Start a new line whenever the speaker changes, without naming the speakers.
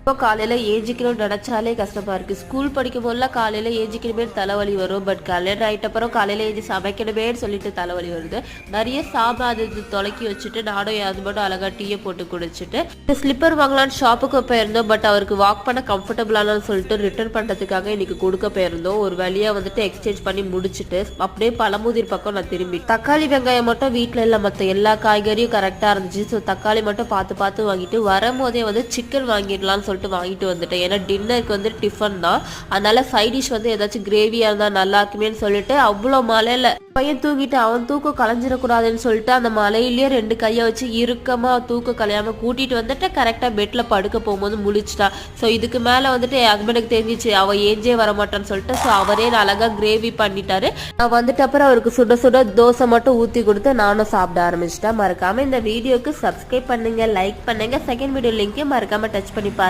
இப்போ காலையில ஏஞ்சிக்கணும்னு நினைச்சாலே கஷ்டமா இருக்கு. ஸ்கூல் படிக்கும் போதெல்லாம் காலையில ஏஞ்சிக்கணுமே தலைவலி வரும். பட் கல்யாணம் ஆயிட்ட அப்புறம் காலையில ஏஞ்சி சமைக்கணுமேன்னு சொல்லிட்டு தலைவலி வருது. நிறைய சாப்பாடு தொலைக்கி வச்சுட்டு நானும் அது மட்டும் அழகா டீயை போட்டு குடிச்சிட்டு ஸ்லிப்பர் வாங்கலான்னு ஷாப்புக்கு போயிருந்தோம். பட் அவருக்கு வாக் பண்ண கம்ஃபர்டபுளானு சொல்லிட்டு ரிட்டர்ன் பண்றதுக்காக இன்னைக்கு கொடுக்க போயிருந்தோம். ஒரு வழியா வந்துட்டு எக்ஸ்சேஞ்ச் பண்ணி முடிச்சுட்டு அப்படியே பழமுதிர் பக்கம் நான் திரும்பி தக்காளி வெங்காயம் மட்டும் வீட்டுல இல்ல, மத்த எல்லா காய்கறியும் கரெக்டா இருந்துச்சு. ஸோ தக்காளி மட்டும் பார்த்து பார்த்து வாங்கிட்டு வரும்போதே வந்து சிக்கன் வாங்கிடலாம்னு சொல்லிட்டு வாங்கிட்டு வந்துட்டேன். ஏன்னா டின்னருக்கு வந்து டிஃபன் தான், அதனால சைட் டிஷ் வந்து ஏதாச்சும் கிரேவியா இருந்தா நல்லா இருக்குமேன்னு சொல்லிட்டு அவ்வளோ மலையில பையன் தூக்கிட்டு அவன் தூக்கம் கலைஞ்சிடக்கூடாதுன்னு சொல்லிட்டு அந்த மலையிலேயே 2 கையை வச்சு இறுக்கமா தூக்கம் கலையாம கூட்டிட்டு வந்துட்டு கரெக்டா பெட்ல படுக்க போகும்போது முழிச்சிட்டா. ஸோ இதுக்கு மேல வந்துட்டு என் ஹஸ்பண்டுக்கு தெரிஞ்சிச்சு அவ ஏஞ்சே வரமாட்டான்னு சொல்லிட்டு ஸோ அவரே அழகா கிரேவி பண்ணிட்டாரு. நான் வந்துட்டு அப்புறம் அவருக்கு சுட சுட தோசை மட்டும் ஊத்தி கொடுத்து நானும் சாப்பிட ஆரம்பிச்சிட்டேன். மறக்காம இந்த வீடியோக்கு சப்ஸ்கிரைப் பண்ணுங்க, லைக் பண்ணுங்க, செகண்ட் வீடியோ லிங்க் மறக்காம டச் பண்ணி பாருங்க.